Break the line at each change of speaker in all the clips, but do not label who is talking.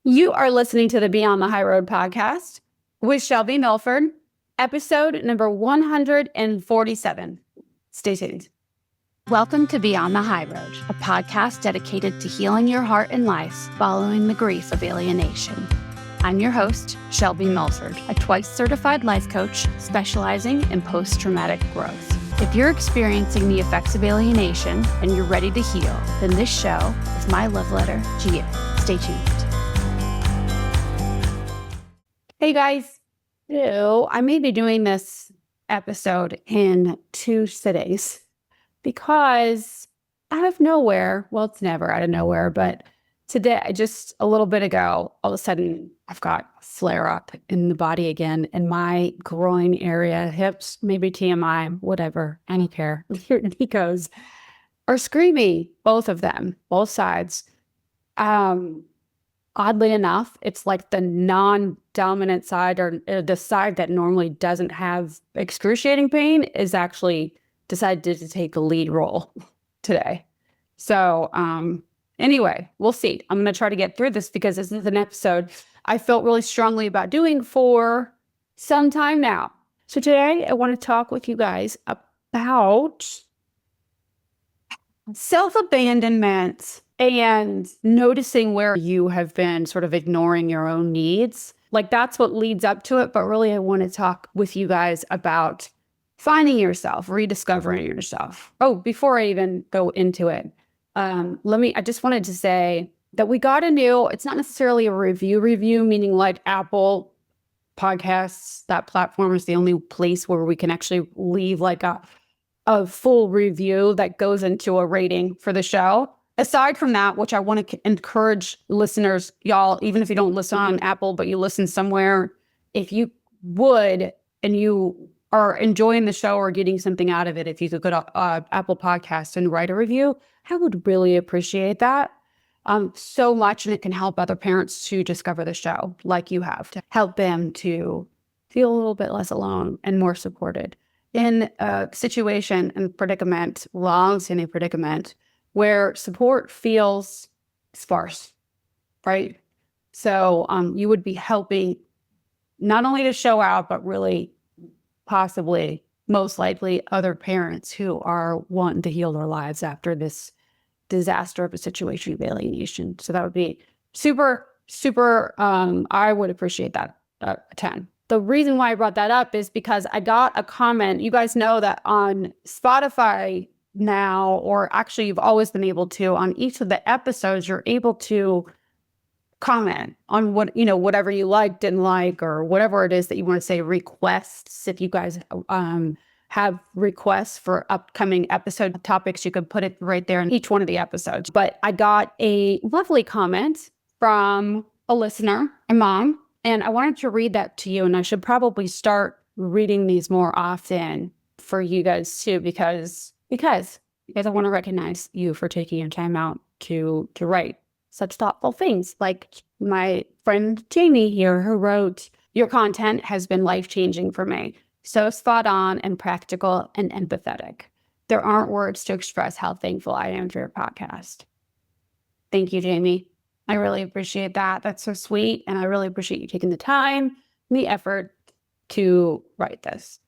You are listening to the Beyond the High Road podcast with Shelby Milford, episode number 147. Stay tuned. Welcome to Beyond the High Road, a podcast dedicated to healing your heart and life following the grief of alienation. I'm your host, Shelby Milford, a twice certified life coach specializing in post-traumatic growth. If you're experiencing the effects of alienation and you're ready to heal, then this show is my love letter to you. Stay tuned. Hey guys, so I may be doing this episode in 2 sittings because out of nowhere, well, it's never out of nowhere, but today, just a little bit ago, all of a sudden I've got a flare up in the body again in my groin area, hips, maybe TMI, whatever, I don't care. Your Nikos are screaming, both of them, both sides. Oddly enough, it's like the non-dominant side or the side that normally doesn't have excruciating pain is actually decided to take the lead role today. So anyway, we'll see. I'm going to try to get through this because this is an episode I felt really strongly about doing for some time now. So today I want to talk with you guys about self-abandonment and noticing where you have been sort of ignoring your own needs. Like that's what leads up to it. But really, I want to talk with you guys about finding yourself, rediscovering yourself. Oh, before I even go into it, I just wanted to say that we got it's not necessarily a review, meaning like Apple Podcasts, that platform is the only place where we can actually leave like a full review that goes into a rating for the show. Aside from that, which I want to encourage listeners, y'all, even if you don't listen on Apple, but you listen somewhere, if you would, and you are enjoying the show or getting something out of it, if you could go to Apple Podcasts and write a review, I would really appreciate that so much. And it can help other parents to discover the show like you have, to help them to feel a little bit less alone and more supported in a situation and predicament, long-standing predicament, where support feels sparse, right? So you would be helping not only to show out, but really possibly, most likely, other parents who are wanting to heal their lives after this disaster of a situation of alienation. So that would be super, I would appreciate that a ton. The reason why I brought that up is because I got a comment. You guys know that on Spotify now, or actually you've always been able to, on each of the episodes, you're able to comment on whatever you like, didn't like, or whatever it is that you want to say, requests. If you guys have requests for upcoming episode topics, you could put it right there in each one of the episodes. But I got a lovely comment from a listener, a mom, and I wanted to read that to you. And I should probably start reading these more often for you guys too, because I want to recognize you for taking your time out to write such thoughtful things. Like my friend Jamie here, who wrote, "Your content has been life-changing for me. So spot on and practical and empathetic. There aren't words to express how thankful I am for your podcast." Thank you, Jamie. I really appreciate that. That's so sweet. And I really appreciate you taking the time and the effort to write this.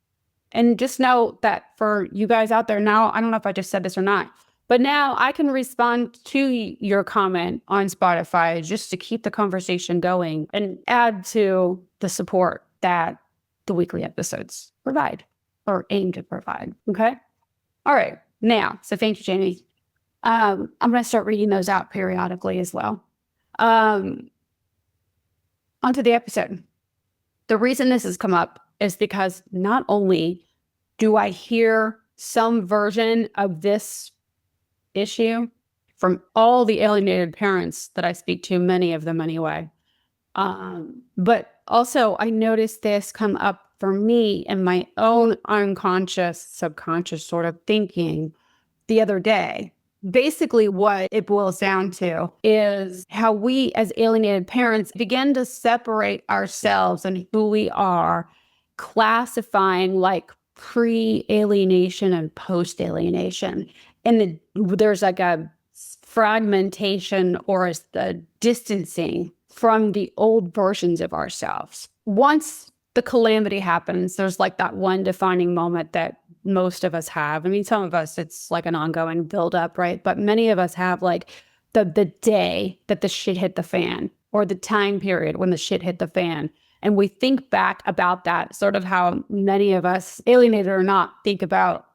And just know that for you guys out there now, I don't know if I just said this or not, but now I can respond to your comment on Spotify just to keep the conversation going and add to the support that the weekly episodes provide or aim to provide. Okay. All right. Now, so thank you, Jamie. I'm going to start reading those out periodically as well. Onto the episode. The reason this has come up is because not only do I hear some version of this issue from all the alienated parents that I speak to, many of them anyway, but also I noticed this come up for me in my own unconscious, subconscious sort of thinking the other day. Basically, what it boils down to is how we as alienated parents begin to separate ourselves and who we are, classifying like pre-alienation and post-alienation. And there's like a fragmentation or a distancing from the old versions of ourselves. Once the calamity happens, there's like that one defining moment that most of us have. I mean, some of us, it's like an ongoing buildup, right? But many of us have like the day that the shit hit the fan, or the time period when the shit hit the fan. And we think back about that, sort of how many of us, alienated or not, think about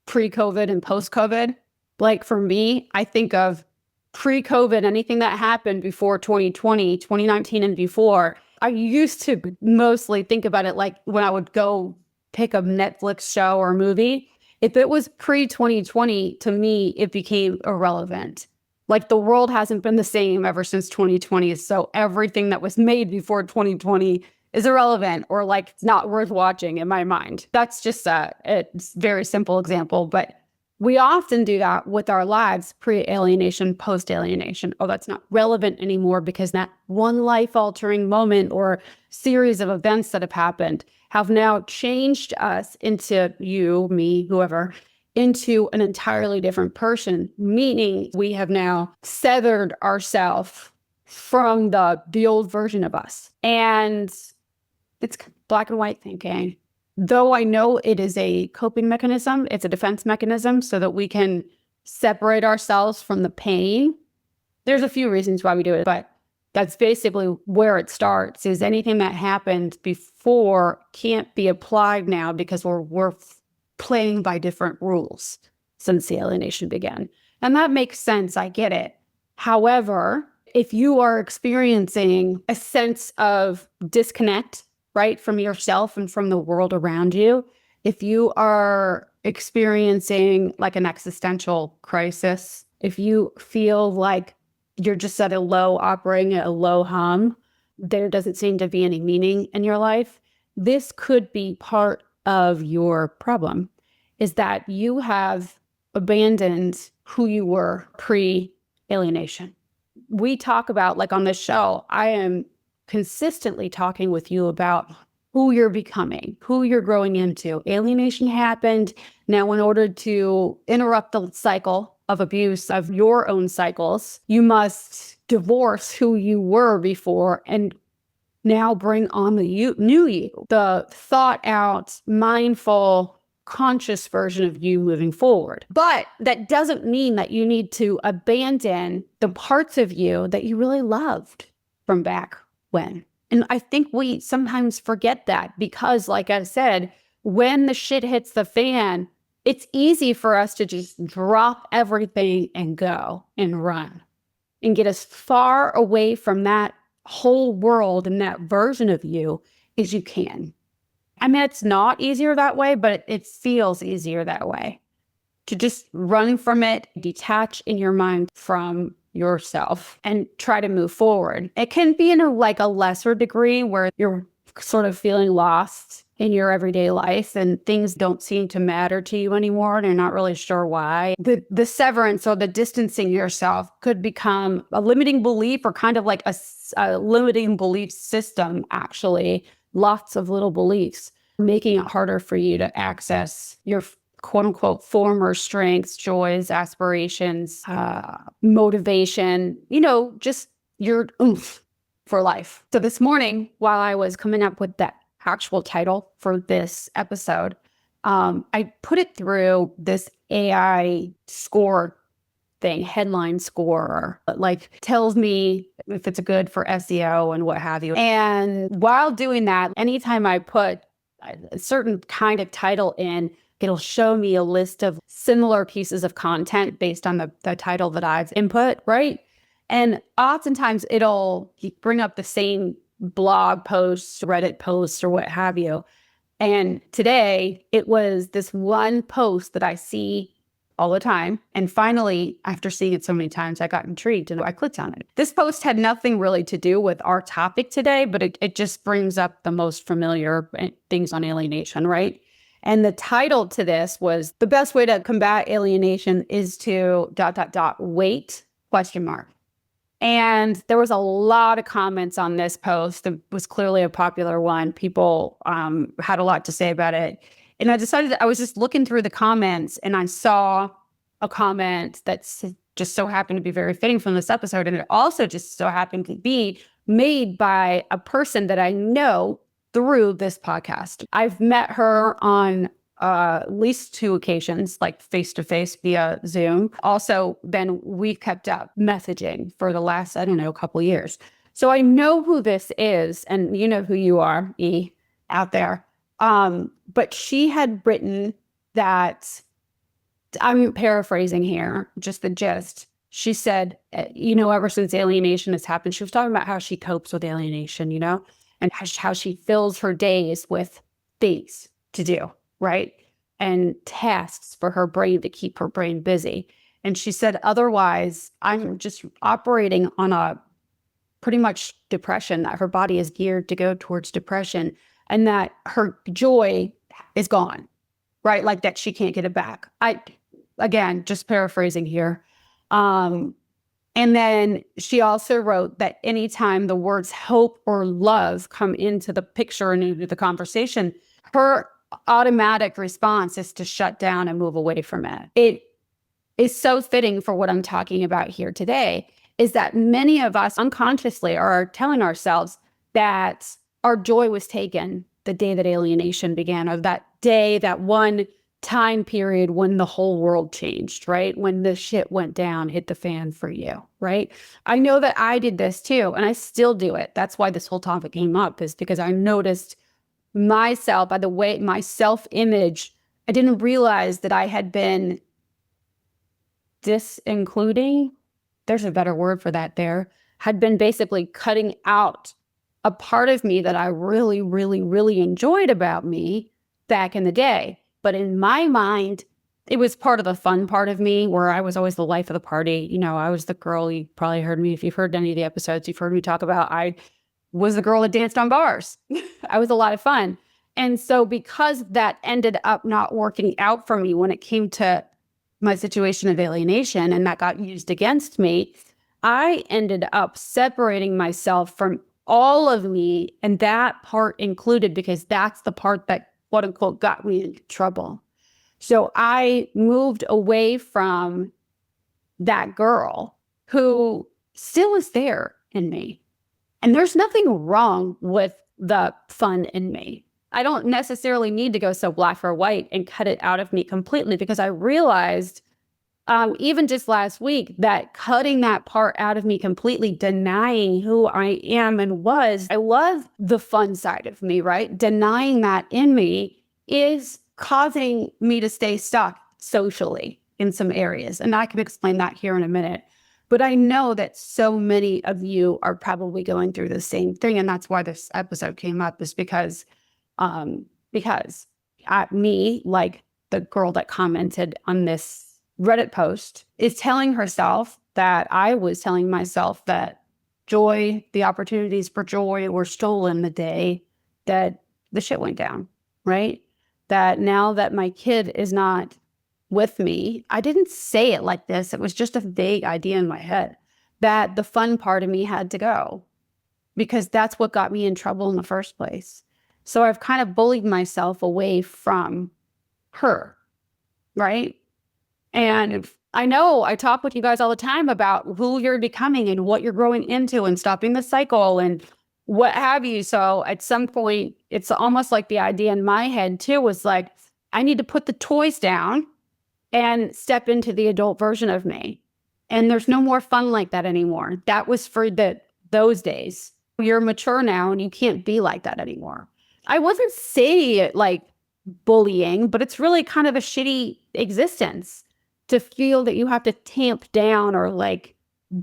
pre-COVID and post-COVID. Like for me, I think of pre-COVID, anything that happened before 2020, 2019 and before. I used to mostly think about it like when I would go pick a Netflix show or movie. If it was pre-2020, to me, it became irrelevant. Like the world hasn't been the same ever since 2020. So everything that was made before 2020 is irrelevant, or like not worth watching in my mind. That's just a very simple example, but we often do that with our lives, pre-alienation, post-alienation. Oh, that's not relevant anymore because that one life-altering moment or series of events that have happened have now changed us into, you, me, whoever, into an entirely different person, meaning we have now severed ourselves from the old version of us. And it's black and white thinking. Though I know it is a coping mechanism, it's a defense mechanism so that we can separate ourselves from the pain. There's a few reasons why we do it, but that's basically where it starts, is anything that happened before can't be applied now because we're playing by different rules since the alienation began. And that makes sense. I get it. However, if you are experiencing a sense of disconnect, right, from yourself and from the world around you, if you are experiencing like an existential crisis, if you feel like you're just at a low, operating at a low hum, there doesn't seem to be any meaning in your life, this could be part of your problem, is that you have abandoned who you were pre-alienation. We talk about, like on this show, I am consistently talking with you about who you're becoming, who you're growing into. Alienation happened. Now, in order to interrupt the cycle of abuse of your own cycles, you must divorce who you were before and now bring on the new you, the thought out, mindful, conscious version of you moving forward. But that doesn't mean that you need to abandon the parts of you that you really loved from back when. And I think we sometimes forget that because, like I said, when the shit hits the fan, it's easy for us to just drop everything and go and run and get as far away from that whole world and that version of you as you can. I mean, it's not easier that way, but it feels easier that way. To just run from it, detach in your mind from yourself and try to move forward. It can be in a lesser degree where you're sort of feeling lost in your everyday life and things don't seem to matter to you anymore and you're not really sure why. The severance or the distancing yourself could become a limiting belief, or kind of like a limiting belief system, actually. Lots of little beliefs, making it harder for you to access your quote unquote former strengths, joys, aspirations, motivation, just your oomph for life. So this morning, while I was coming up with that actual title for this episode, I put it through this AI score thing, headline scorer, like tells me if it's good for SEO and what have you. And while doing that, anytime I put a certain kind of title in, it'll show me a list of similar pieces of content based on the title that I've input, right? And oftentimes it'll bring up the same blog posts, Reddit posts, or what have you. And today it was this one post that I see all the time. And finally, after seeing it so many times, I got intrigued and I clicked on it. This post had nothing really to do with our topic today, but it just brings up the most familiar things on alienation, right? And the title to this was, "The best way to combat alienation is to ... wait, ? And there was a lot of comments on this post. It was clearly a popular one. People had a lot to say about it. And I decided I was just looking through the comments and I saw a comment that just so happened to be very fitting from this episode. And it also just so happened to be made by a person that I know through this podcast. I've met her on at least 2 occasions, like face-to-face via Zoom. Also, then we kept up messaging for the last, I don't know, couple of years. So I know who this is, and you know who you are, E, out there. But she had written that, I'm paraphrasing here, just the gist. She said, ever since alienation has happened, she was talking about how she copes with alienation, and how she fills her days with things to do, right? And tasks for her brain to keep her brain busy. And she said, otherwise, I'm just operating on a pretty much depression, that her body is geared to go towards depression, and that her joy is gone, right? Like that she can't get it back. Again, just paraphrasing here. And then she also wrote that anytime the words hope or love come into the picture and into the conversation, her automatic response is to shut down and move away from it. It is so fitting for what I'm talking about here today, is that many of us unconsciously are telling ourselves that our joy was taken the day that alienation began, or that day, that one time period when the whole world changed, right? When the shit went down, hit the fan for you, right? I know that I did this too, and I still do it. That's why this whole topic came up, is because I noticed myself, by the way, my self-image, I didn't realize that I had been disincluding, there's a better word for that there, had been basically cutting out a part of me that I really, really, really enjoyed about me back in the day. But in my mind, it was part of the fun part of me, where I was always the life of the party. I was the girl, you probably heard me, if you've heard any of the episodes, you've heard me talk about, I was the girl that danced on bars. I was a lot of fun. And so because that ended up not working out for me when it came to my situation of alienation, and that got used against me, I ended up separating myself from all of me, and that part included, because that's the part that, quote unquote, got me into trouble. So I moved away from that girl who still is there in me. And there's nothing wrong with the fun in me. I don't necessarily need to go so black or white and cut it out of me completely, because I realized even just last week that cutting that part out of me completely, denying who I am and was, I love the fun side of me, right? Denying that in me is causing me to stay stuck socially in some areas. And I can explain that here in a minute. But I know that so many of you are probably going through the same thing. And that's why this episode came up, is because me, like the girl that commented on this Reddit post, is telling herself that I was telling myself that joy, the opportunities for joy were stolen the day that the shit went down, right? That now that my kid is not with me, I didn't say it like this. It was just a vague idea in my head, that the fun part of me had to go, because that's what got me in trouble in the first place. So I've kind of bullied myself away from her, right? And I know I talk with you guys all the time about who you're becoming and what you're growing into and stopping the cycle and what have you. So at some point, it's almost like the idea in my head too was like, I need to put the toys down and step into the adult version of me. And there's no more fun like that anymore. That was for those days. You're mature now and you can't be like that anymore. I wasn't saying it like bullying, but it's really kind of a shitty existence to feel that you have to tamp down or like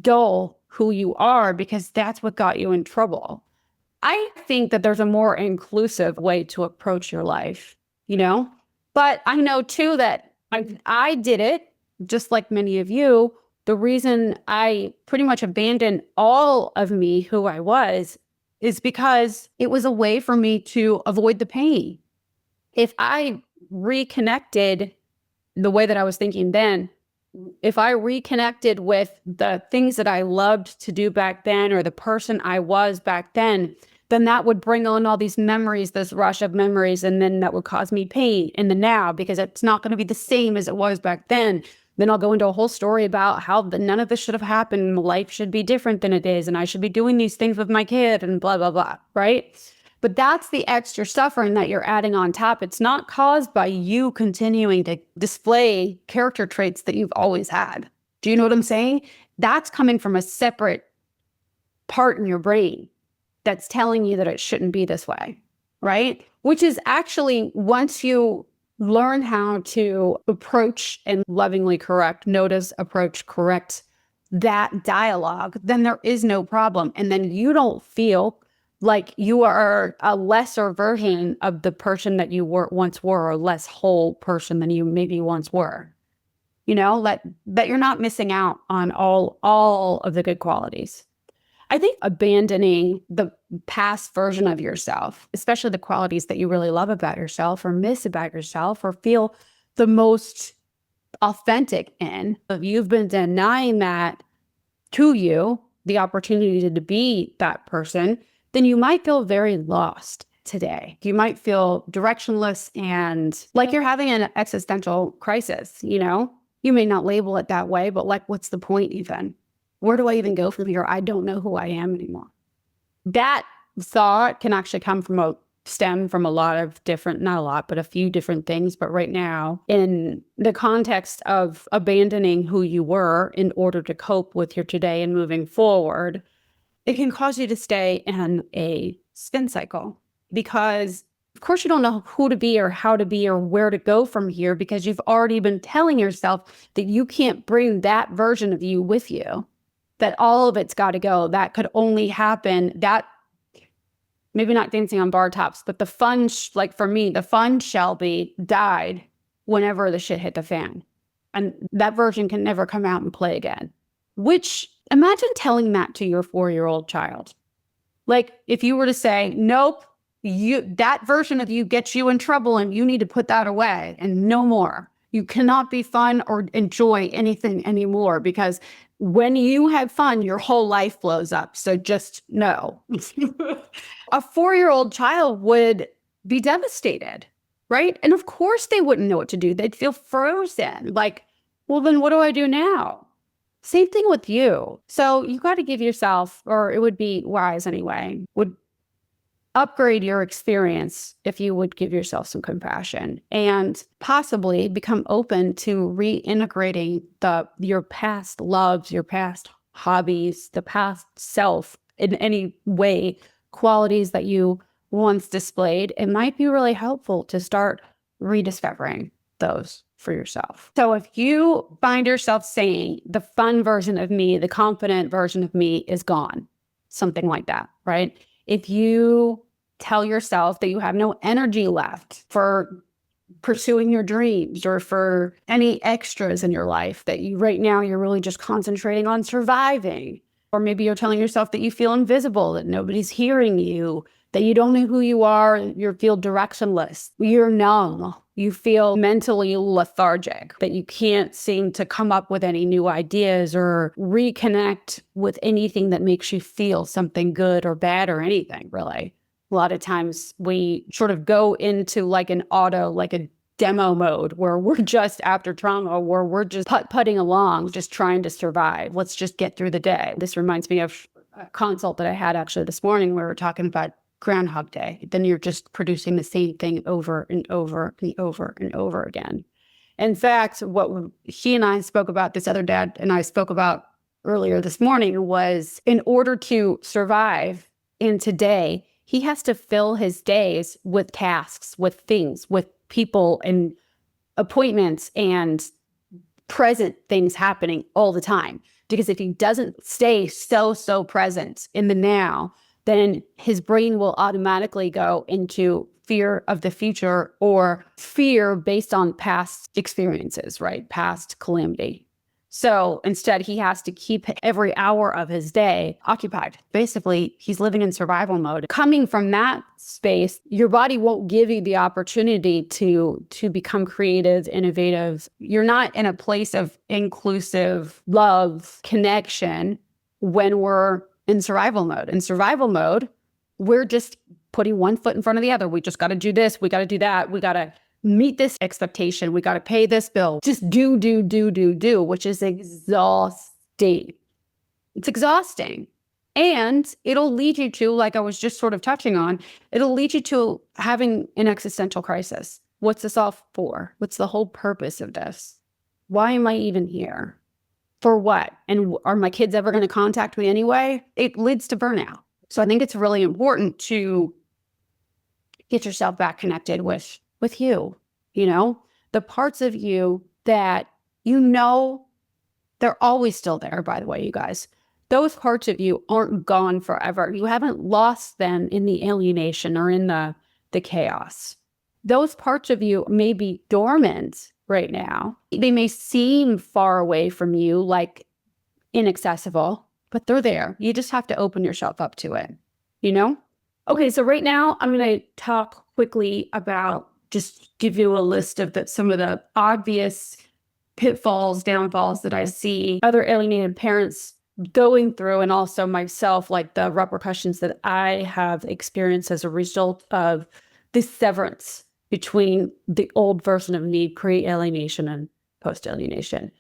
dull who you are, because that's what got you in trouble. I think that there's a more inclusive way to approach your life, But I know too that I did it, just like many of you. The reason I pretty much abandoned all of me, who I was, is because it was a way for me to avoid the pain. If I reconnected the way that I was thinking then, if I reconnected with the things that I loved to do back then, or the person I was back then that would bring on all these memories, this rush of memories, and then that would cause me pain in the now, because it's not going to be the same as it was back then. Then I'll go into a whole story about how none of this should have happened. Life should be different than it is. And I should be doing these things with my kid and blah, blah, blah. Right? But that's the extra suffering that you're adding on top. It's not caused by you continuing to display character traits that you've always had. Do you know what I'm saying? That's coming from a separate part in your brain that's telling you that it shouldn't be this way, right? Which is actually, once you learn how to approach and lovingly correct, notice, approach, correct that dialogue, then there is no problem. And then you don't feel like you are a lesser version of the person that you once were, or a less whole person than you maybe once were. You know, that you're not missing out on all of the good qualities. I think abandoning the past version of yourself, especially the qualities that you really love about yourself or miss about yourself or feel the most authentic in, if you've been denying that to you, the opportunity to be that person, then you might feel very lost today. You might feel directionless and like you're having an existential crisis, you know? You may not label it that way, but like, what's the point even? Where do I even go from here? I don't know who I am anymore. That thought can actually stem from a lot of different, not a lot, but a few different things. But right now, in the context of abandoning who you were in order to cope with your today and moving forward, it can cause you to stay in a spin cycle because, of course, you don't know who to be or how to be or where to go from here because you've already been telling yourself that you can't bring that version of you with you, that all of it's got to go. That could only happen, that maybe not dancing on bar tops, but the fun, like for me, the fun Shelby died whenever the shit hit the fan. And that version can never come out and play again. Which, imagine telling that to your 4-year-old child. Like if you were to say, nope, that version of you gets you in trouble and you need to put that away and no more. You cannot be fun or enjoy anything anymore because when you have fun, your whole life blows up. So just know. A 4-year-old child would be devastated, right? And of course they wouldn't know what to do. They'd feel frozen. Like, well, then what do I do now? Same thing with you. So you got to give yourself, or it would be wise anyway, would upgrade your experience if you would give yourself some compassion and possibly become open to reintegrating your past loves, your past hobbies, the past self in any way, qualities that you once displayed. It might be really helpful to start rediscovering those for yourself. So if you find yourself saying the fun version of me, the confident version of me is gone, something like that, right? If you tell yourself that you have no energy left for pursuing your dreams or for any extras in your life, that right now you're really just concentrating on surviving, or maybe you're telling yourself that you feel invisible, that nobody's hearing you, that you don't know who you are, you feel directionless, you're numb, you feel mentally lethargic, that you can't seem to come up with any new ideas or reconnect with anything that makes you feel something good or bad or anything, really. A lot of times we sort of go into like a demo mode where we're just after trauma, where we're just putting along, just trying to survive. Let's just get through the day. This reminds me of a consult that I had actually this morning where we were talking about Groundhog Day. Then you're just producing the same thing over and over and over and over again. In fact, what he and I spoke about, this other dad and I spoke about earlier this morning, was in order to survive in today, he has to fill his days with tasks, with things, with people and appointments and present things happening all the time. Because if he doesn't stay so present in the now, then his brain will automatically go into fear of the future or fear based on past experiences, right? Past calamity. So instead, he has to keep every hour of his day occupied. Basically, he's living in survival mode. Coming from that space, your body won't give you the opportunity to become creative, innovative. You're not in a place of inclusive love, connection when we're in survival mode. In survival mode, we're just putting one foot in front of the other. We just got to do this. We got to do that. We got to meet this expectation. We got to pay this bill. Just do, which is exhausting. It's exhausting. And it'll lead you to, like I was just sort of touching on, it'll lead you to having an existential crisis. What's this all for? What's the whole purpose of this? Why am I even here? For what? And are my kids ever going to contact me anyway? It leads to burnout. So I think it's really important to get yourself back connected with you, the parts of you that, they're always still there, by the way, you guys. Those parts of you aren't gone forever. You haven't lost them in the alienation or in the chaos. Those parts of you may be dormant right now. They may seem far away from you, like inaccessible, but they're there. You just have to open yourself up to it, Okay, so right now I'm going to talk quickly about, just give you a list of some of the obvious pitfalls, downfalls that I see other alienated parents going through, and also myself, like the repercussions that I have experienced as a result of this severance between the old version of me pre-alienation and post-alienation.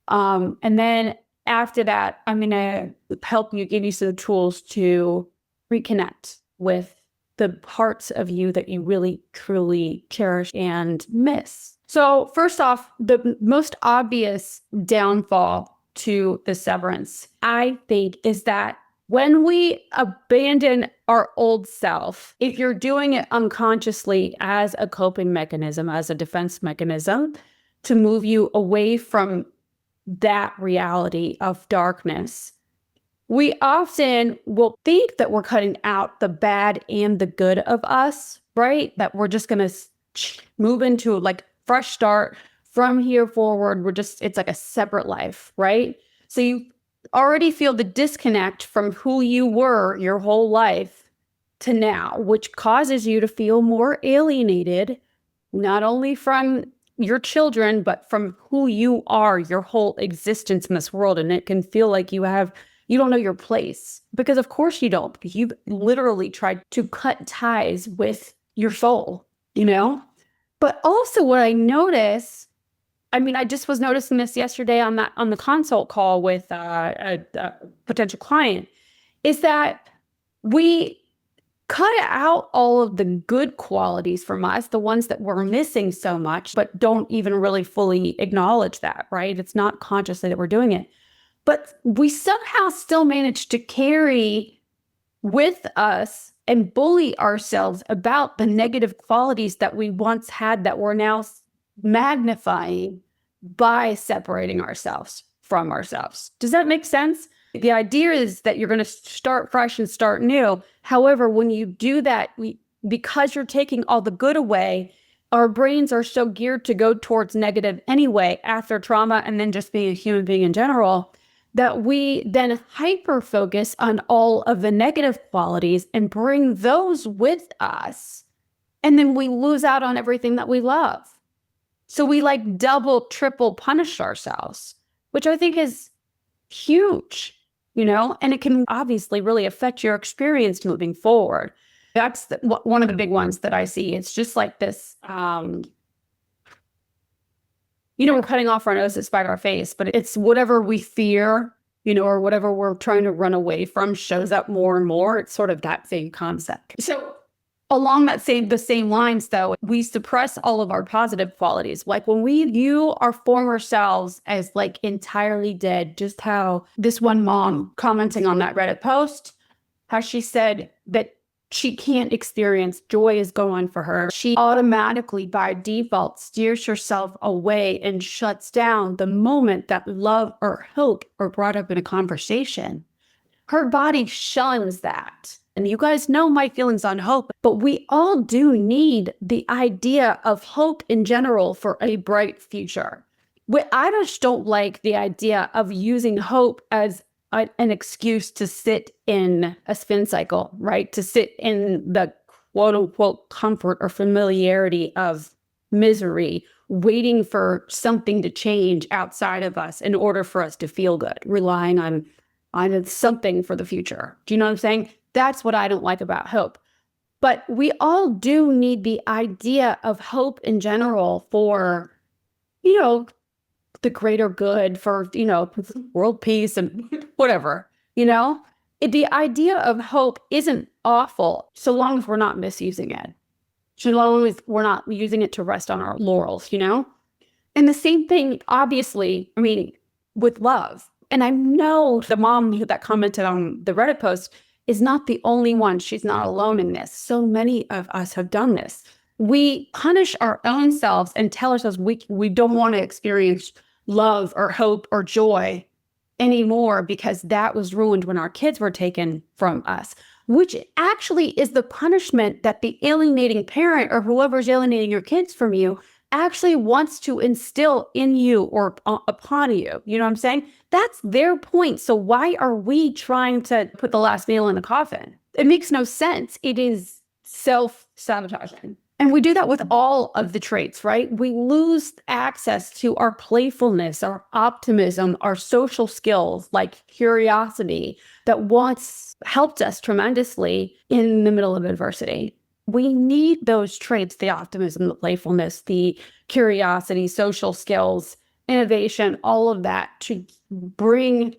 And then after that, I'm going to help you, give you some tools to reconnect with the parts of you that you really, truly cherish and miss. So first off, the most obvious downfall to the severance, I think, is that when we abandon our old self, if you're doing it unconsciously as a coping mechanism, as a defense mechanism, to move you away from that reality of darkness, we often will think that we're cutting out the bad and the good of us, right? That we're just going to move into like fresh start from here forward. It's like a separate life, right? So you already feel the disconnect from who you were your whole life to now, which causes you to feel more alienated, not only from your children, but from who you are, your whole existence in this world. And it can feel like you don't know your place, because of course you don't, because you've literally tried to cut ties with your soul, But also what I notice, I just was noticing this yesterday on the consult call with a potential client, is that we cut out all of the good qualities from us, the ones that we're missing so much, but don't even really fully acknowledge that, right? It's not consciously that we're doing it. But we somehow still manage to carry with us and bully ourselves about the negative qualities that we once had that we're now magnifying by separating ourselves from ourselves. Does that make sense? The idea is that you're going to start fresh and start new. However, when you do that, because you're taking all the good away, our brains are so geared to go towards negative anyway after trauma and then just being a human being in general, that we then hyper focus on all of the negative qualities and bring those with us. And then we lose out on everything that we love. So we like double, triple punish ourselves, which I think is huge, and it can obviously really affect your experience moving forward. That's one of the big ones that I see. It's just like this, we're cutting off our nose to spite our face, but it's whatever we fear, or whatever we're trying to run away from shows up more and more. It's sort of that same concept. So along the same lines, though, we suppress all of our positive qualities. Like when we view our former selves as like entirely dead, just how this one mom commenting on that Reddit post, how she said that she can't experience joy is gone for her. She automatically, by default, steers herself away and shuts down the moment that love or hope are brought up in a conversation. Her body shuns that. And you guys know my feelings on hope, but we all do need the idea of hope in general for a bright future. I just don't like the idea of using hope as an excuse to sit in a spin cycle, right? To sit in the quote unquote comfort or familiarity of misery, waiting for something to change outside of us in order for us to feel good, relying on something for the future. Do you know what I'm saying? That's what I don't like about hope. But we all do need the idea of hope in general for, you know, the greater good, for, world peace and whatever, the idea of hope isn't awful so long as we're not misusing it. So long as we're not using it to rest on our laurels, And the same thing, obviously, with love. And I know the mom that commented on the Reddit post is not the only one. She's not alone in this. So many of us have done this. We punish our own selves and tell ourselves we don't want to experience love or hope or joy anymore because that was ruined when our kids were taken from us, which actually is the punishment that the alienating parent or whoever's alienating your kids from you actually wants to instill in you or upon you. You know what I'm saying? That's their point. So why are we trying to put the last nail in the coffin? It makes no sense. It is self-sabotaging. And we do that with all of the traits, right? We lose access to our playfulness, our optimism, our social skills like curiosity that once helped us tremendously in the middle of adversity. We need those traits, the optimism, the playfulness, the curiosity, social skills, innovation, all of that to bring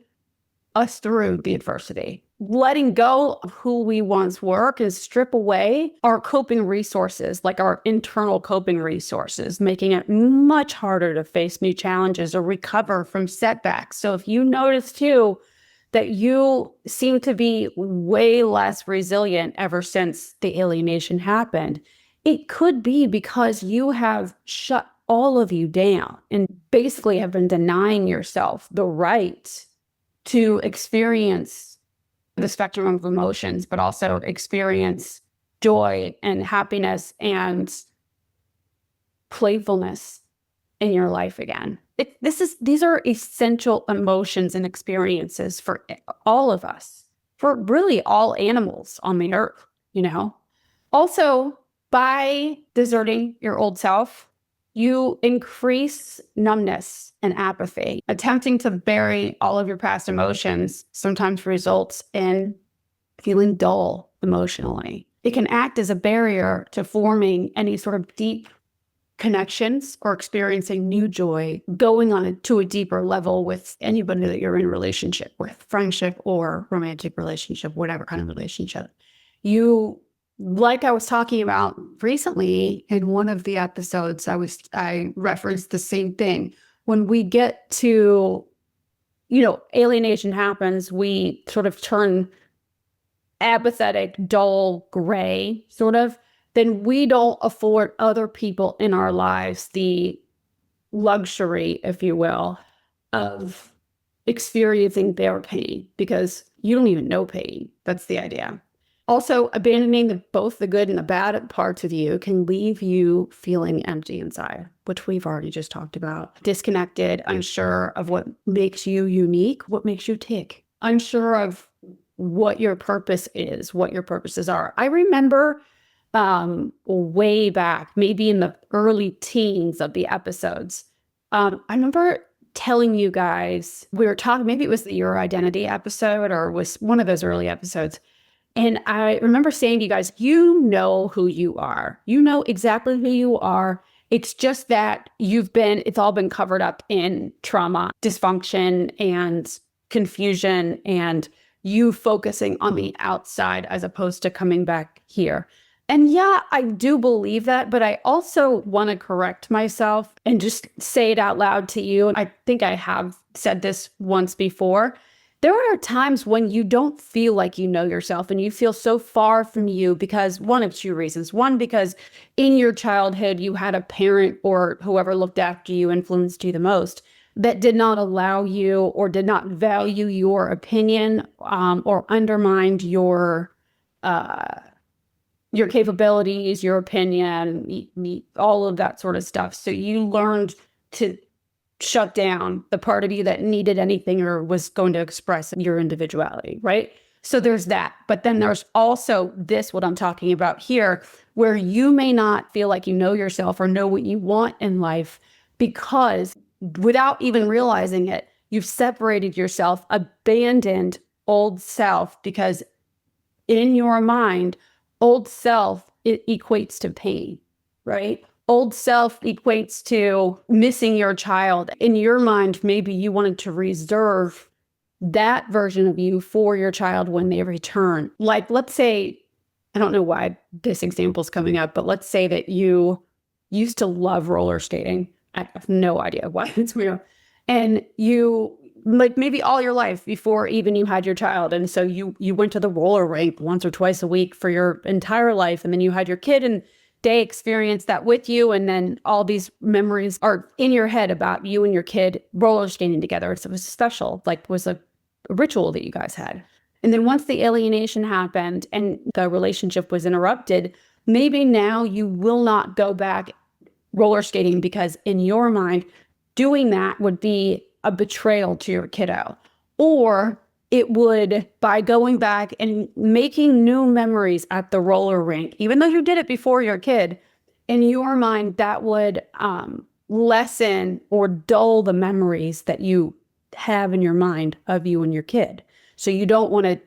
us through the adversity. Letting go of who we once were can strip away our coping resources, like our internal coping resources, making it much harder to face new challenges or recover from setbacks. So if you notice too, that you seem to be way less resilient ever since the alienation happened, it could be because you have shut all of you down and basically have been denying yourself the right to experience the spectrum of emotions, but also experience joy and happiness and playfulness in your life again. These are essential emotions and experiences for all of us, for really all animals on the earth, Also, by deserting your old self, you increase numbness and apathy. Attempting to bury all of your past emotions sometimes results in feeling dull emotionally. It can act as a barrier to forming any sort of deep connections or experiencing new joy, going on to a deeper level with anybody that you're in a relationship with, friendship or romantic relationship, whatever kind of relationship. Like I was talking about recently in one of the episodes, I referenced the same thing. When we get to, alienation happens, we sort of turn apathetic, dull, gray, sort of, then we don't afford other people in our lives the luxury, if you will, of experiencing their pain because you don't even know pain. That's the idea. Also, abandoning both the good and the bad parts of you can leave you feeling empty inside, which we've already just talked about. Disconnected, unsure of what makes you unique, what makes you tick, unsure of what your purpose is, what your purposes are. I remember way back, maybe in the early teens of the episodes, I remember telling you guys, we were talking, maybe it was the Your Identity episode or was one of those early episodes. And I remember saying to you guys, you know who you are. You know exactly who you are. It's just that it's all been covered up in trauma, dysfunction, and confusion, and you focusing on the outside as opposed to coming back here. And yeah, I do believe that, but I also want to correct myself and just say it out loud to you. I think I have said this once before. There are times when you don't feel like you know yourself and you feel so far from you because one of two reasons. One, because in your childhood, you had a parent or whoever looked after you, influenced you the most, that did not allow you or did not value your opinion or undermined your capabilities, your opinion, all of that sort of stuff. So you learned to shut down the part of you that needed anything or was going to express your individuality, right? So there's that. But then there's also this, what I'm talking about here, where you may not feel like you know yourself or know what you want in life because without even realizing it, you've separated yourself, abandoned old self because in your mind, Old self, it equates to pain, right? Old self equates to missing your child. In your mind, maybe you wanted to reserve that version of you for your child when they return. Like, let's say, I don't know why this example is coming up, but let's say that you used to love roller skating. I have no idea why it's weird. And you, like, maybe all your life before even you had your child. And so you went to the roller rink once or twice a week for your entire life. And then you had your kid and they experienced that with you. And then all these memories are in your head about you and your kid roller skating together. So it was special, like was a ritual that you guys had. And then once the alienation happened and the relationship was interrupted, maybe now you will not go back roller skating because in your mind, doing that would be a betrayal to your kiddo. Or it would, by going back and making new memories at the roller rink, even though you did it before your kid, in your mind, that would lessen or dull the memories that you have in your mind of you and your kid. So you don't want to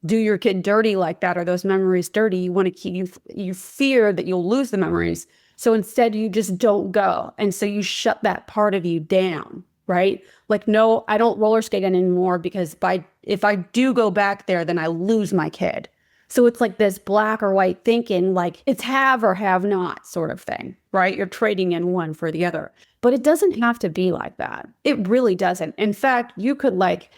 do your kid dirty like that, or those memories dirty. You want to keep, you fear that you'll lose the memories. So instead you just don't go. And so you shut that part of you down, right? Like, no, I don't roller skate anymore because if I do go back there, then I lose my kid. So it's like this black or white thinking, like it's have or have not sort of thing, right? You're trading in one for the other. But it doesn't have to be like that. It really doesn't. In fact, you could like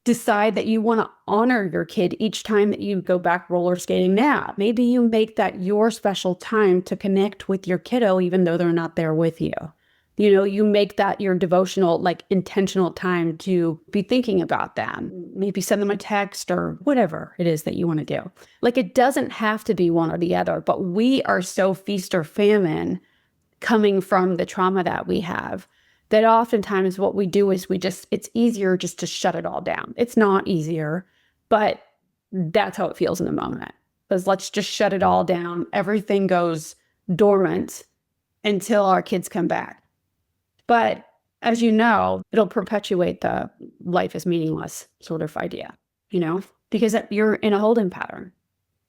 decide that you want to honor your kid each time that you go back roller skating now. Maybe you make that your special time to connect with your kiddo, even though they're not there with you. You know, you make that your devotional, like intentional time to be thinking about them. Maybe send them a text or whatever it is that you want to do. Like, it doesn't have to be one or the other, but we are so feast or famine coming from the trauma that we have that oftentimes what we do is it's easier just to shut it all down. It's not easier, but that's how it feels in the moment. Because let's just shut it all down. Everything goes dormant until our kids come back. But as you know, it'll perpetuate the life is meaningless sort of idea, you know, because you're in a holding pattern.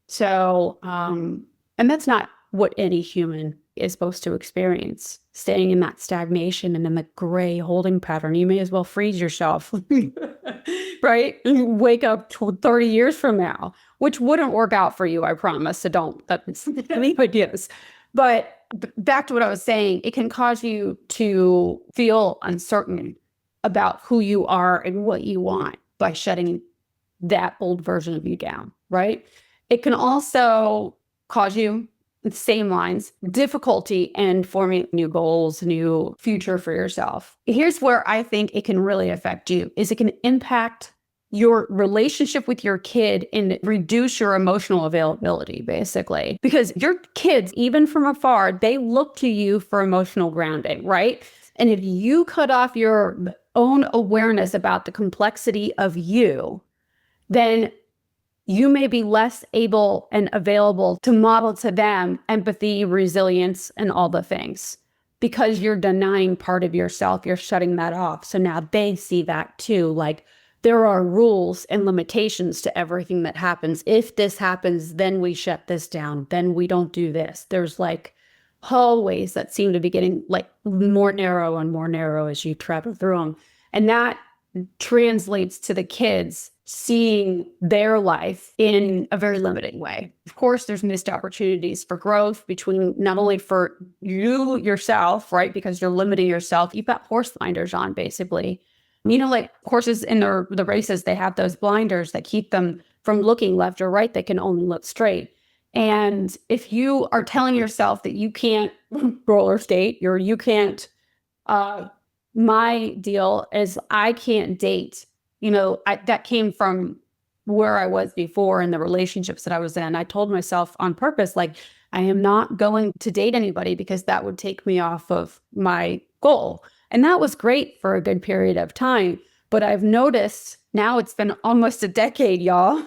So, and that's not what any human is supposed to experience, staying in that stagnation and in the gray holding pattern. You may as well freeze yourself, right? And wake up 30 years from now, which wouldn't work out for you, I promise. So don't, that's any ideas. But back to what I was saying, it can cause you to feel uncertain about who you are and what you want by shutting that old version of you down, right? It can also cause you, the same lines, difficulty in forming new goals, new future for yourself. Here's where I think it can really affect you, is it can impact your relationship with your kid and reduce your emotional availability, basically. Because your kids, even from afar, they look to you for emotional grounding, right? And if you cut off your own awareness about the complexity of you, then you may be less able and available to model to them empathy, resilience, and all the things. Because you're denying part of yourself, you're shutting that off. So now they see that too. Like, there are rules and limitations to everything that happens. If this happens, then we shut this down. Then we don't do this. There's like hallways that seem to be getting like more narrow and more narrow as you travel through them. And that translates to the kids seeing their life in a very limiting way. Of course, there's missed opportunities for growth between not only for you yourself, right? Because you're limiting yourself. You've got horse blinders on, basically. You know, like horses in the races, they have those blinders that keep them from looking left or right. They can only look straight. And if you are telling yourself that you can't roller skate, or you can't, my deal is I can't date. You know, that came from where I was before in the relationships that I was in. I told myself on purpose, like, I am not going to date anybody because that would take me off of my goal. And that was great for a good period of time. But I've noticed now, it's been almost a decade, y'all,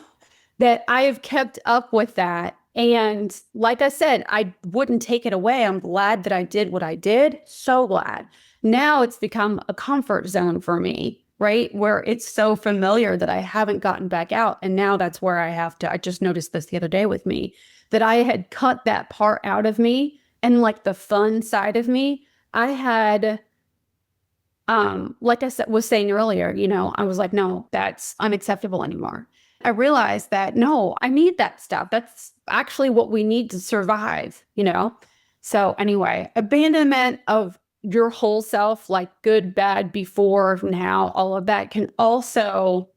that I have kept up with that. And like I said, I wouldn't take it away. I'm glad that I did what I did. So glad. Now it's become a comfort zone for me, right? Where it's so familiar that I haven't gotten back out. And now that's where I just noticed this the other day with me, that I had cut that part out of me, and like the fun side of me, I had, like I was saying earlier, I was like, no, that's unacceptable anymore. I realized that no, I need that stuff. That's actually what we need to survive. So anyway, abandonment of your whole self, like good, bad, before, now, all of that can also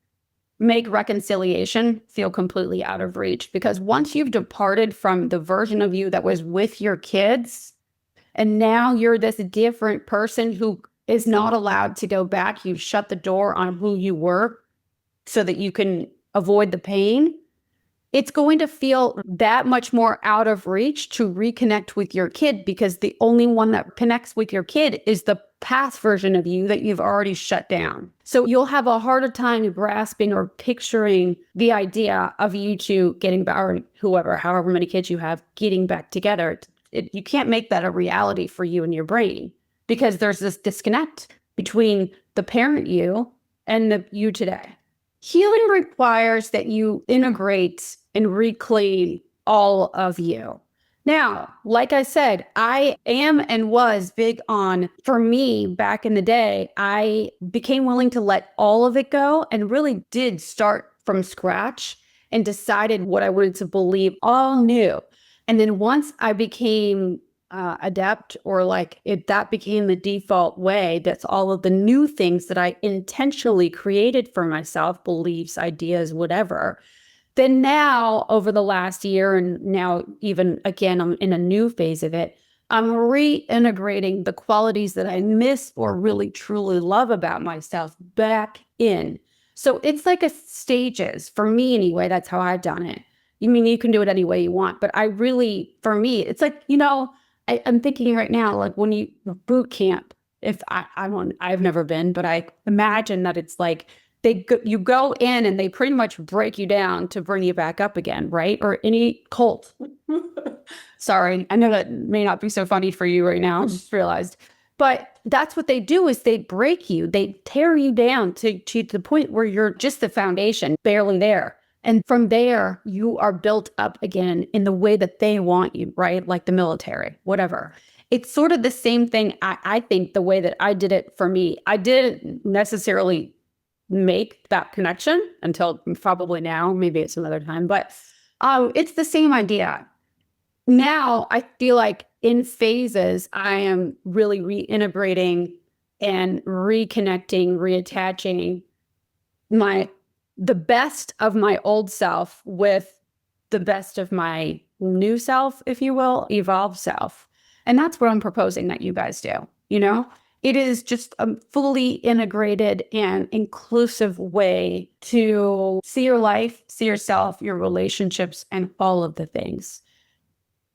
make reconciliation feel completely out of reach, because once you've departed from the version of you that was with your kids, and now you're this different person who is not allowed to go back, you shut the door on who you were so that you can avoid the pain, it's going to feel that much more out of reach to reconnect with your kid, because the only one that connects with your kid is the past version of you that you've already shut down. So you'll have a harder time grasping or picturing the idea of you two getting back, or whoever, however many kids you have, getting back together. You can't make that a reality for you in your brain, because there's this disconnect between the parent you and the you today. Healing requires that you integrate and reclaim all of you. Now, like I said, I am and was big on, for me, back in the day, I became willing to let all of it go and really did start from scratch and decided what I wanted to believe all new. And then once I became adept, or that became the default way, that's all of the new things that I intentionally created for myself, beliefs, ideas, whatever. Then now, over the last year, and now even again, I'm in a new phase of it, I'm reintegrating the qualities that I miss or really truly love about myself back in. So it's like a stages. For me anyway, that's how I've done it. You mean you can do it any way you want, but for me, it's like, I'm thinking right now, like when you boot camp, if I've never been, but I imagine that it's like you go in and they pretty much break you down to bring you back up again, right? Or any cult. Sorry, I know that may not be so funny for you right now. I just realized. But that's what they do, is they break you. They tear you down to the point where you're just the foundation, barely there. And from there, you are built up again in the way that they want you, right? Like the military, whatever. It's sort of the same thing, I think, the way that I did it for me. I didn't necessarily make that connection until probably now. Maybe it's another time. But it's the same idea. Now, I feel like in phases, I am really reintegrating and reconnecting, reattaching the best of my old self with the best of my new self, if you will, evolved self. And that's what I'm proposing that you guys do. It is just a fully integrated and inclusive way to see your life, see yourself, your relationships, and all of the things.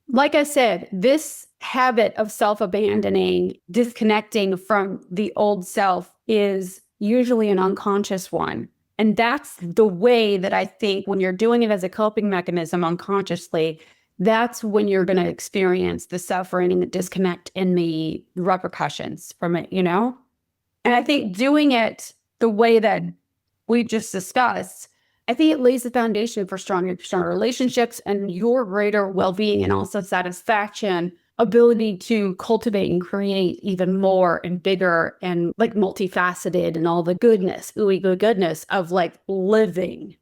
Like I said, this habit of self-abandoning, disconnecting from the old self, is usually an unconscious one. And that's the way that I think when you're doing it as a coping mechanism unconsciously, that's when you're going to experience the suffering and the disconnect and the repercussions from it, And I think doing it the way that we just discussed, I think it lays the foundation for stronger relationships and your greater well-being, and also satisfaction, ability to cultivate and create even more and bigger and like multifaceted, and all the goodness, ooey goodness of like living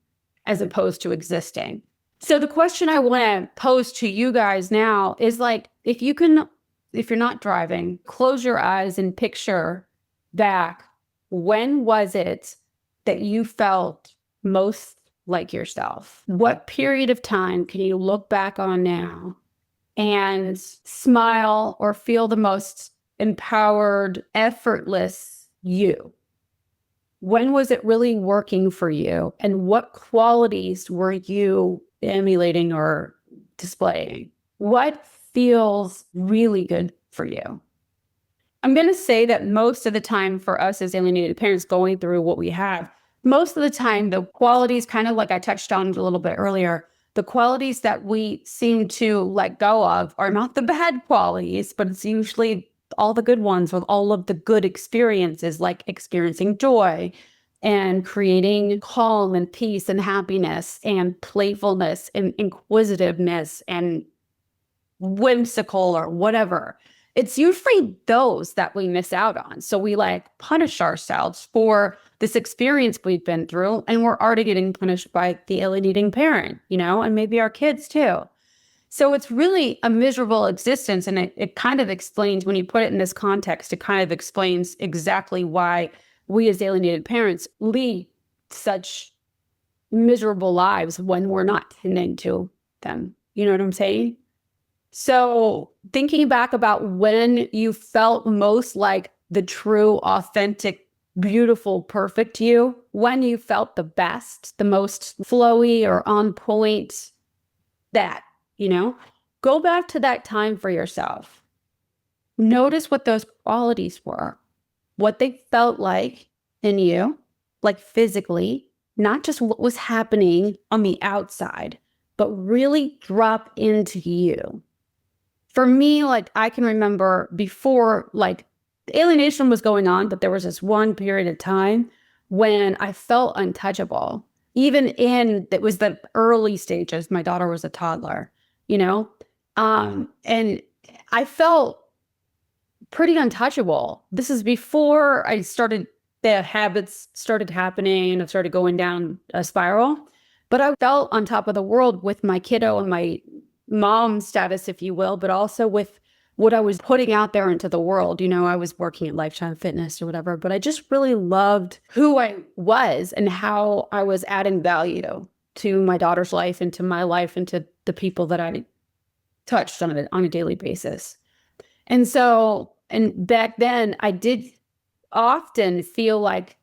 as opposed to existing. So the question I want to pose to you guys now is like, if you're not driving, close your eyes and picture back. When was it that you felt most like yourself? What period of time can you look back on now and smile or feel the most empowered, effortless you? When was it really working for you? And what qualities were you emulating or displaying? What feels really good for you? I'm going to say that most of the time for us as alienated parents going through what we have, most of the time, the qualities, kind of like I touched on a little bit earlier, the qualities that we seem to let go of are not the bad qualities, but it's usually all the good ones with all of the good experiences, like experiencing joy, and creating calm and peace and happiness and playfulness and inquisitiveness and whimsical or whatever. It's usually those that we miss out on. So we like punish ourselves for this experience we've been through, and we're already getting punished by the alienating parent, and maybe our kids too. So it's really a miserable existence. And it kind of explains, when you put it in this context, it kind of explains exactly why we as alienated parents lead such miserable lives when we're not tending to them. You know what I'm saying? So thinking back about when you felt most like the true, authentic, beautiful, perfect you, when you felt the best, the most flowy or on point, that, go back to that time for yourself. Notice what those qualities were, what they felt like in you, like physically, not just what was happening on the outside, but really drop into you. For me, like, I can remember before, like, the alienation was going on, but there was this one period of time when I felt untouchable. Even it was the early stages. My daughter was a toddler, and I felt pretty untouchable. This is before the habits started happening and it started going down a spiral. But I felt on top of the world with my kiddo and my mom status, if you will, but also with what I was putting out there into the world. I was working at Lifetime Fitness or whatever, but I just really loved who I was and how I was adding value to my daughter's life and to my life and to the people that I touched on a daily basis. And back then I did often feel like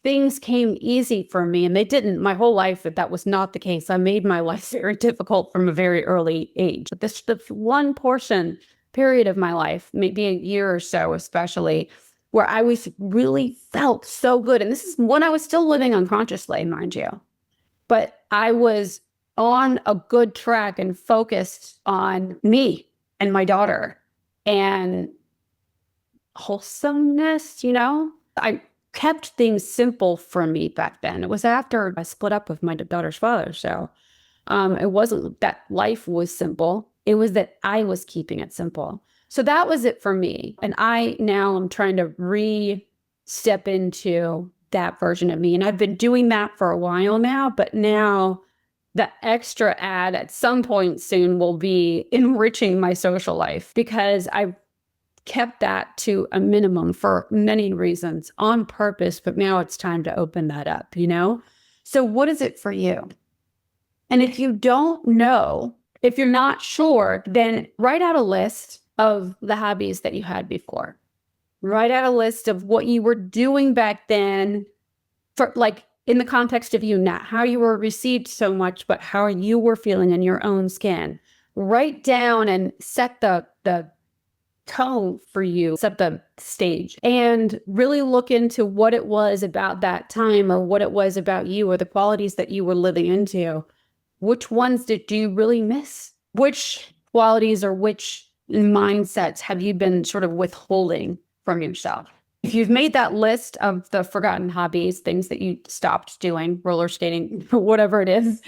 things came easy for me, and they didn't. My whole life, that was not the case. I made my life very difficult from a very early age. But this one period of my life, maybe a year or so especially, where I was really felt so good. And this is when I was still living unconsciously, mind you. But I was on a good track and focused on me and my daughter and wholesomeness, I kept things simple for me back then. It was after I split up with my daughter's father. So it wasn't that life was simple. It was that I was keeping it simple. So that was it for me. And I now am trying to step into that version of me. And I've been doing that for a while now, but now the extra add at some point soon will be enriching my social life, because I've kept that to a minimum for many reasons on purpose, but now it's time to open that up, So what is it for you? And if you don't know, if you're not sure, then write out a list of the hobbies that you had before. Write out a list of what you were doing back then, for like in the context of you, not how you were received so much, but how you were feeling in your own skin. Write down and set the tone for you, set the stage, and really look into what it was about that time, or what it was about you, or the qualities that you were living into. Which ones did you really miss? Which qualities or which mindsets have you been sort of withholding from yourself? If you've made that list of the forgotten hobbies, things that you stopped doing, roller skating, whatever it is,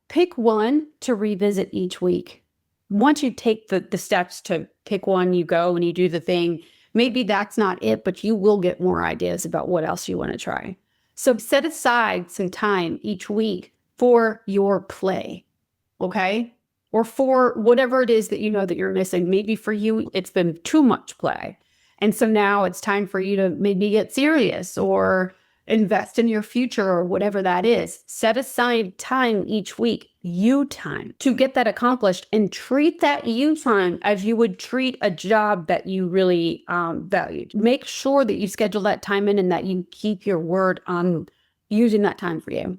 pick one to revisit each week. Once you take the steps to pick one, you go and you do the thing. Maybe that's not it, but you will get more ideas about what else you want to try. So set aside some time each week for your play, okay? Or for whatever it is that you know that you're missing. Maybe for you, it's been too much play. And so now it's time for you to maybe get serious or invest in your future or whatever that is. Set aside time each week, you time, to get that accomplished, and treat that you time as you would treat a job that you really valued. Make sure that you schedule that time in and that you keep your word on using that time for you,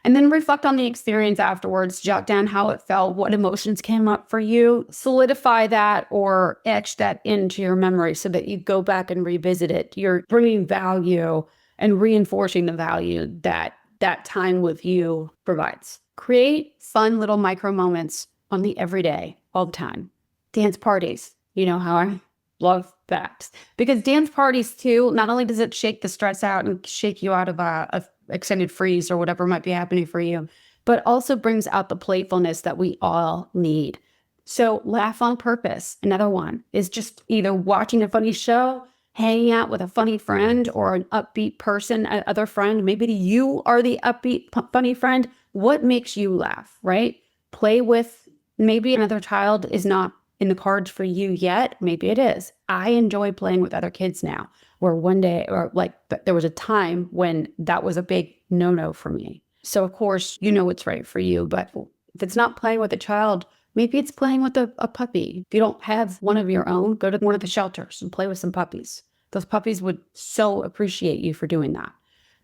And then reflect on the experience afterwards, jot down how it felt, what emotions came up for you, solidify that or etch that into your memory so that you go back and revisit it. You're bringing value and reinforcing the value that that time with you provides. Create fun little micro moments on the everyday, all the time. Dance parties, you know how love that. Because dance parties too, not only does it shake the stress out and shake you out of a extended freeze or whatever might be happening for you, but also brings out the playfulness that we all need. So laugh on purpose. Another one is just either watching a funny show, hanging out with a funny friend or an upbeat person, other friend. Maybe you are the upbeat, funny friend. What makes you laugh, right? Play with, maybe another child is not in the cards for you yet. Maybe it is. I enjoy playing with other kids now, where one day, or like there was a time when that was a big no-no for me. So of course, you know what's right for you, but if it's not playing with a child, maybe it's playing with a puppy. If you don't have one of your own, go to one of the shelters and play with some puppies. Those puppies would so appreciate you for doing that.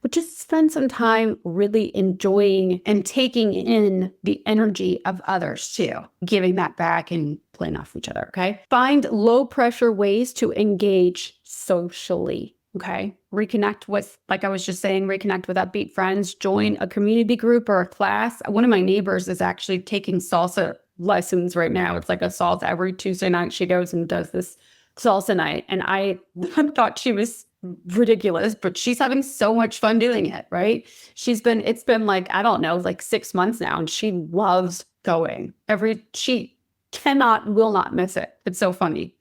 But just spend some time really enjoying and taking in the energy of others too, giving that back and playing off each other, okay? Find low pressure ways to engage socially, okay? Reconnect with, like I was just saying, reconnect with upbeat friends, join a community group or a class. One of my neighbors is actually taking salsa lessons right now. It's like a salsa every Tuesday night. She goes and does this salsa night. And I thought she was ridiculous, but she's having so much fun doing it, right? It's been like, I don't know, like 6 months now, and she loves going. She will not miss it. It's so funny.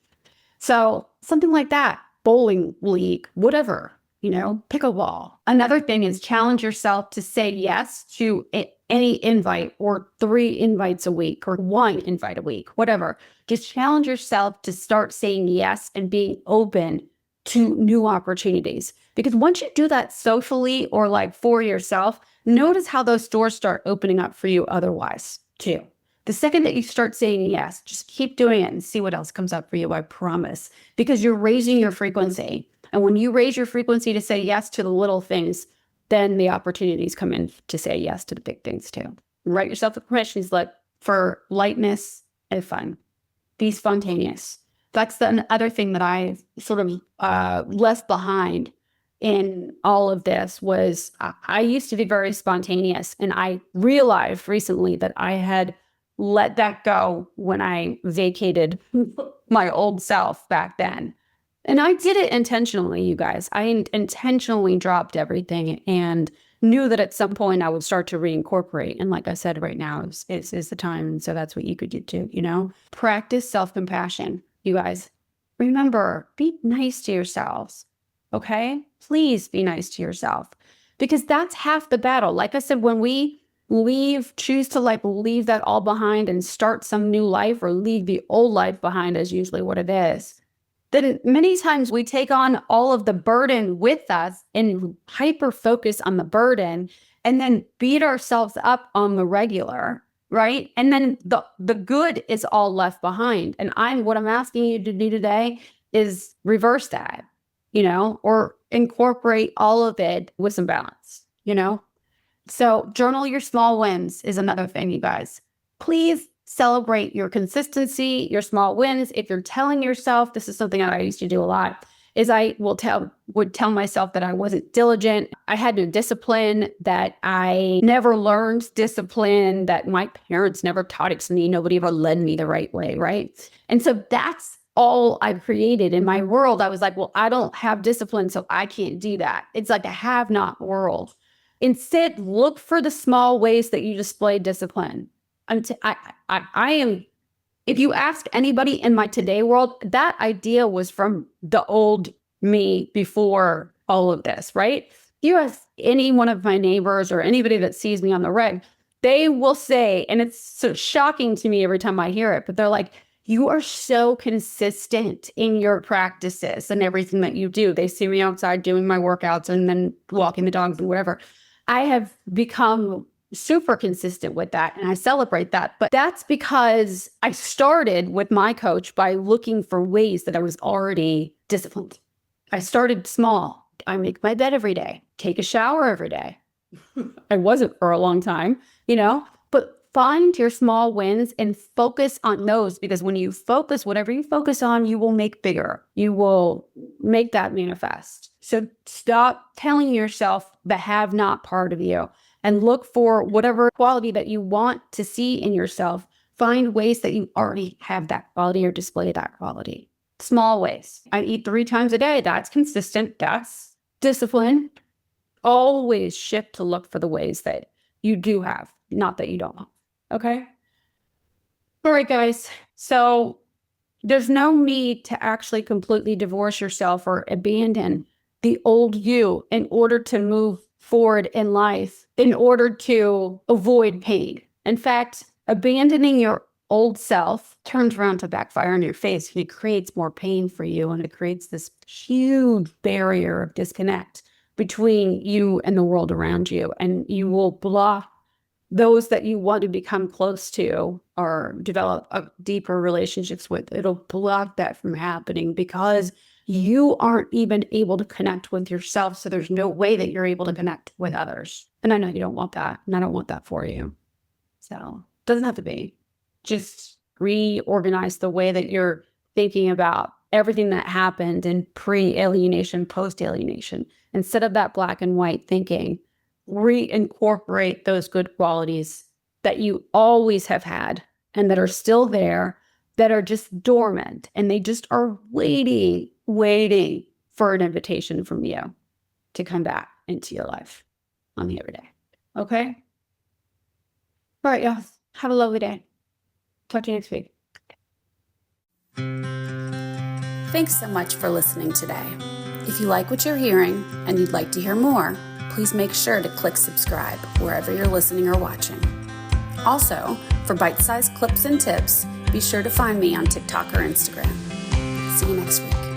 So something like that, bowling league, whatever, pickleball. Another thing is challenge yourself to say yes to any invite, or 3 invites a week, or 1 invite a week, whatever. Just challenge yourself to start saying yes and being open to new opportunities. Because once you do that socially or like for yourself, notice how those doors start opening up for you otherwise too. The second that you start saying yes, just keep doing it and see what else comes up for you, I promise. Because you're raising your frequency. And when you raise your frequency to say yes to the little things, then the opportunities come in to say yes to the big things too. Write yourself the permissions for lightness and fun. Be spontaneous. That's the other thing that I sort of left behind in all of this was I used to be very spontaneous. And I realized recently that I had let that go when I vacated my old self back then. And I did it intentionally, you guys. I intentionally dropped everything and knew that at some point I would start to reincorporate. And like I said, right now is the time. And so that's what you could do too, Practice self-compassion, you guys. Remember, be nice to yourselves, okay? Please be nice to yourself, because that's half the battle. Like I said, when we choose to leave that all behind and start some new life, or leave the old life behind is usually what it is. Then many times we take on all of the burden with us and hyper focus on the burden and then beat ourselves up on the regular, right? And then the good is all left behind. And what I'm asking you to do today is reverse that, or incorporate all of it with some balance, So journal your small wins is another thing, you guys. Please celebrate your consistency, your small wins. If you're telling yourself, this is something that I used to do a lot, is I would tell myself that I wasn't diligent. I had no discipline, that I never learned discipline, that my parents never taught it to me. Nobody ever led me the right way, right? And so that's all I created in my world. I was like, well, I don't have discipline, so I can't do that. It's like a have not world. Instead, look for the small ways that you display discipline. I am, if you ask anybody in my today world, that idea was from the old me before all of this, right? You ask any one of my neighbors or anybody that sees me on the reg, they will say, and it's so shocking to me every time I hear it, but they're like, you are so consistent in your practices and everything that you do. They see me outside doing my workouts and then walking the dogs and whatever. I have become super consistent with that, and I celebrate that. But that's because I started with my coach by looking for ways that I was already disciplined. I started small. I make my bed every day, take a shower every day. I wasn't for a long time, but find your small wins and focus on those, because when you focus, whatever you focus on, you will make bigger. You will make that manifest. So stop telling yourself the have not part of you and look for whatever quality that you want to see in yourself. Find ways that you already have that quality or display that quality. Small ways. I eat 3 times a day. That's consistent. That's discipline. Always shift to look for the ways that you do have, not that you don't have. Okay? All right, guys. So there's no need to actually completely divorce yourself or abandon the old you in order to move forward in life, in order to avoid pain. In fact, abandoning your old self turns around to backfire in your face, and it creates more pain for you, and it creates this huge barrier of disconnect between you and the world around you, and you will block those that you want to become close to or develop deeper relationships with. It'll block that from happening because you aren't even able to connect with yourself. So there's no way that you're able to connect with others. And I know you don't want that. And I don't want that for you. So it doesn't have to be. Just reorganize the way that you're thinking about everything that happened in pre-alienation, post-alienation. Instead of that black and white thinking, reincorporate those good qualities that you always have had and that are still there, that are just dormant, and they just are waiting for an invitation from you to come back into your life on the everyday. Okay? All right, y'all. Have a lovely day. Talk to you next week.
Thanks so much for listening today. If you like what you're hearing and you'd like to hear more, please make sure to click subscribe wherever you're listening or watching. Also, for bite-sized clips and tips, be sure to find me on TikTok or Instagram. See you next week.